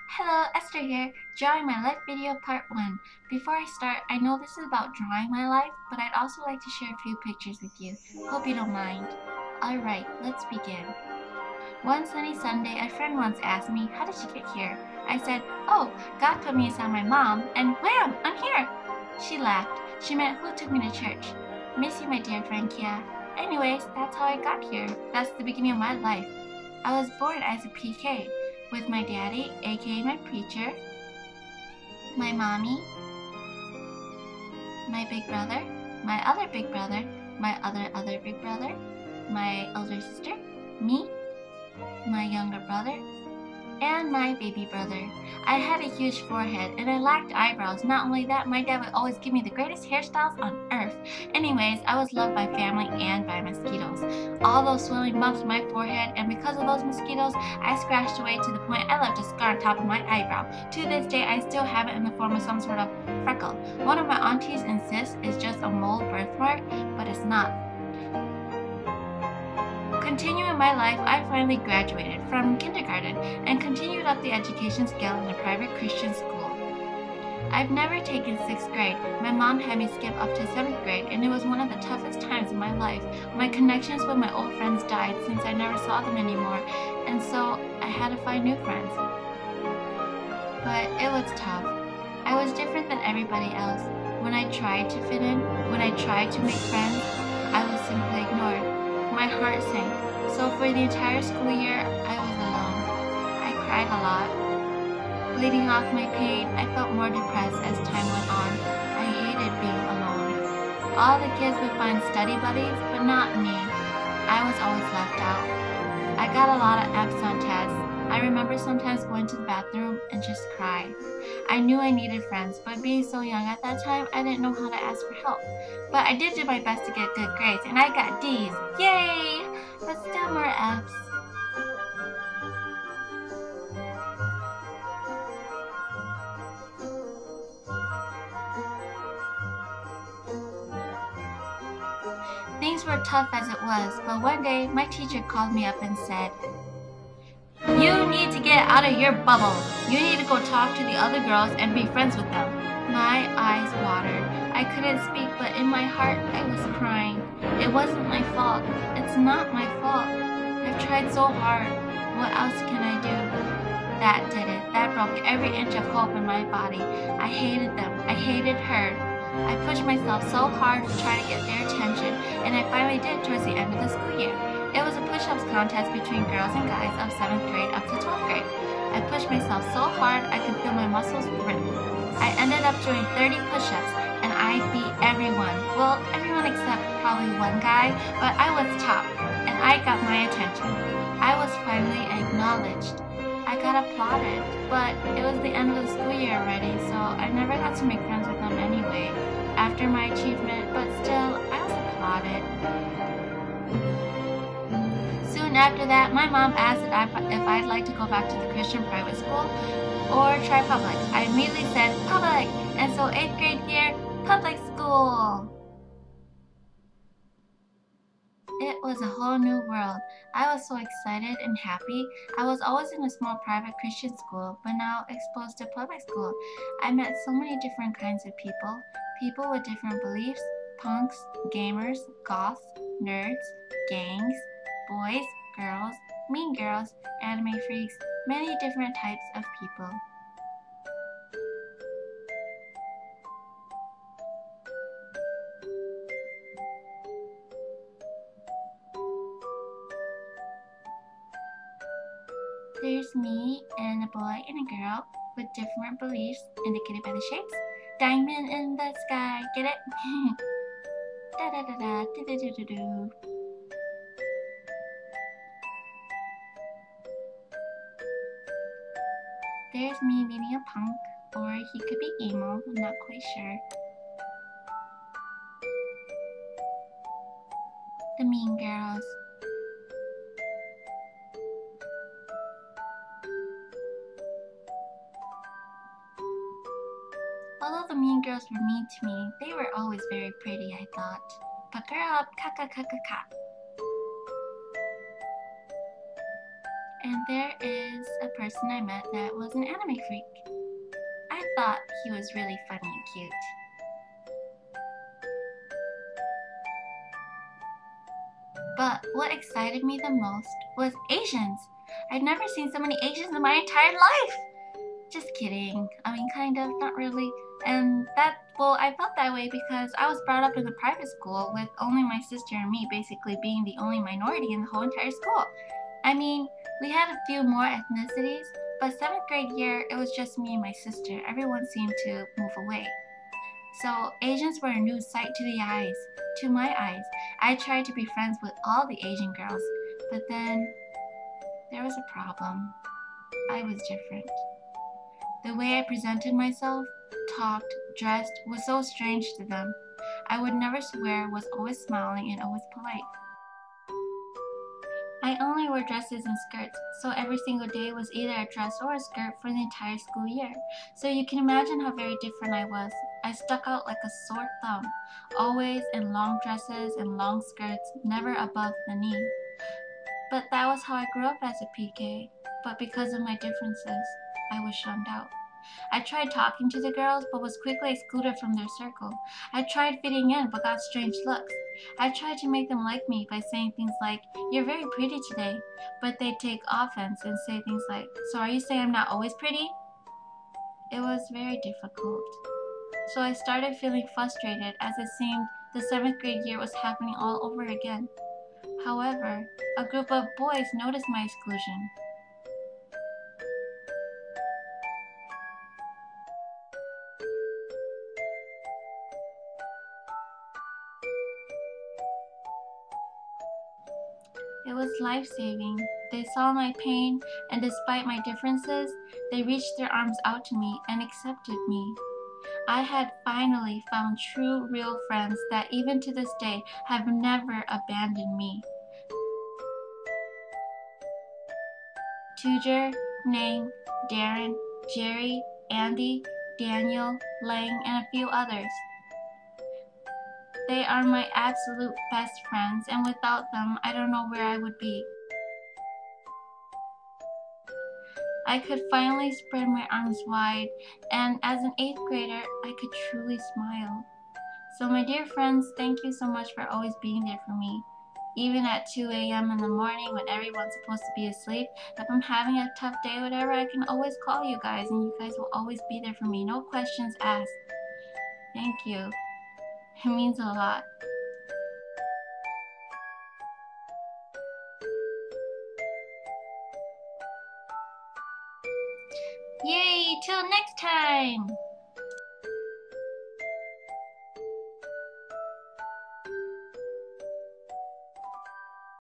Hello, Esther here, drawing my life video part 1. Before I start, I know this is about drawing my life, but I'd also like to share a few pictures with you. Hope you don't mind. Alright, let's begin. One sunny Sunday, a friend once asked me, how did you get here? I said, oh, God put me inside my mom, and wham, I'm here! She laughed. She meant who took me to church. Miss you, my dear friend Kia. Anyways, that's how I got here. That's the beginning of my life. I was born as a PK, with my daddy, aka my preacher, my mommy, my big brother, my other big brother, my other big brother, my older sister, me, my younger brother, and my baby brother. I had a huge forehead and I lacked eyebrows. Not only that, my dad would always give me the greatest hairstyles on earth. Anyways, I was loved by family and by mosquitoes. All those swelling bumps on my forehead, and because of those mosquitoes, I scratched away to the point I left a scar on top of my eyebrow. To this day, I still have it in the form of some sort of freckle. One of my aunties insists it's just a mole birthmark, but it's not. Continuing my life, I finally graduated from kindergarten and continued up the education scale in a private Christian school. I've never taken 6th grade. My mom had me skip up to 7th grade, and it was one of the toughest times in my life. My connections with my old friends died since I never saw them anymore, and so I had to find new friends. But it was tough. I was different than everybody else. When I tried to fit in, when I tried to make friends, I was simply ignored. My heart sank. So for the entire school year, I was alone. I cried a lot. Bleeding off my pain, I felt more depressed as time went on. I hated being alone. All the kids would find study buddies, but not me. I was always left out. I got a lot of F's on tests. I remember sometimes going to the bathroom and just cry. I knew I needed friends, but being so young at that time, I didn't know how to ask for help. But I did do my best to get good grades, and I got D's. Yay! But still more F's. Things were tough as it was, but one day my teacher called me up and said, "You need to get out of your bubble. You need to go talk to the other girls and be friends with them." My eyes watered. I couldn't speak, but in my heart I was crying. It wasn't my fault. It's not my fault. I've tried so hard. What else can I do? That did it. That broke every inch of hope in my body. I hated them. I hated her. I pushed myself so hard to try to get their attention, and I finally did towards the end of the school year. It was a push-ups contest between girls and guys of 7th grade up to 12th grade. I pushed myself so hard I could feel my muscles rip. I ended up doing 30 push-ups, and I beat everyone. Well, everyone except probably one guy, but I was top, and I got my attention. I was finally acknowledged. I got applauded, but it was the end of the school year already, so I never got to make friends with them anyway. After my achievement, but still, I was applauded. Soon after that, my mom asked if I'd like to go back to the Christian private school or try public. I immediately said public, and so 8th grade year, public school. It was a whole new world. I was so excited and happy. I was always in a small private Christian school, but now exposed to public school. I met so many different kinds of people. People with different beliefs, punks, gamers, goths, nerds, gangs, boys, girls, mean girls, anime freaks, many different types of people. There's me and a boy and a girl with different beliefs indicated by the shapes. Diamond in the sky, get it? Da da da da, do do do do do. There's me meeting a punk, or he could be emo, I'm not quite sure. The mean girls. Although the mean girls were mean to me, they were always very pretty, I thought. But girl up, ka ka ka ka ka. and there is a person I met that was an anime freak. I thought he was really funny and cute. But what excited me the most was Asians. I'd never seen so many Asians in my entire life. Just kidding. I mean, kind of, not really. And I felt that way because I was brought up in a private school with only my sister and me basically being the only minority in the whole entire school. I mean, we had a few more ethnicities, but 7th grade year, it was just me and my sister. Everyone seemed to move away. So Asians were a new sight to my eyes. I tried to be friends with all the Asian girls, but then there was a problem. I was different. The way I presented myself, talked, dressed was so strange to them. I would never swear, was always smiling and always polite. I only wore dresses and skirts, so every single day was either a dress or a skirt for the entire school year. So you can imagine how very different I was. I stuck out like a sore thumb, always in long dresses and long skirts, never above the knee. But that was how I grew up as a PK. But because of my differences, I was shunned out. I tried talking to the girls, but was quickly excluded from their circle. I tried fitting in, but got strange looks. I tried to make them like me by saying things like, "You're very pretty today," but they'd take offense and say things like, "So are you saying I'm not always pretty?" It was very difficult. So I started feeling frustrated as it seemed the 7th grade year was happening all over again. However, a group of boys noticed my exclusion. It was life-saving. They saw my pain, and despite my differences, they reached their arms out to me and accepted me. I had finally found true, real friends that even to this day have never abandoned me. Tujer, Nang, Darren, Jerry, Andy, Daniel, Lang, and a few others. They are my absolute best friends, and without them, I don't know where I would be. I could finally spread my arms wide, and as an 8th grader, I could truly smile. So my dear friends, thank you so much for always being there for me. Even at 2 a.m. in the morning when everyone's supposed to be asleep, if I'm having a tough day or whatever, I can always call you guys, and you guys will always be there for me. No questions asked. Thank you. It means a lot. Yay! Till next time!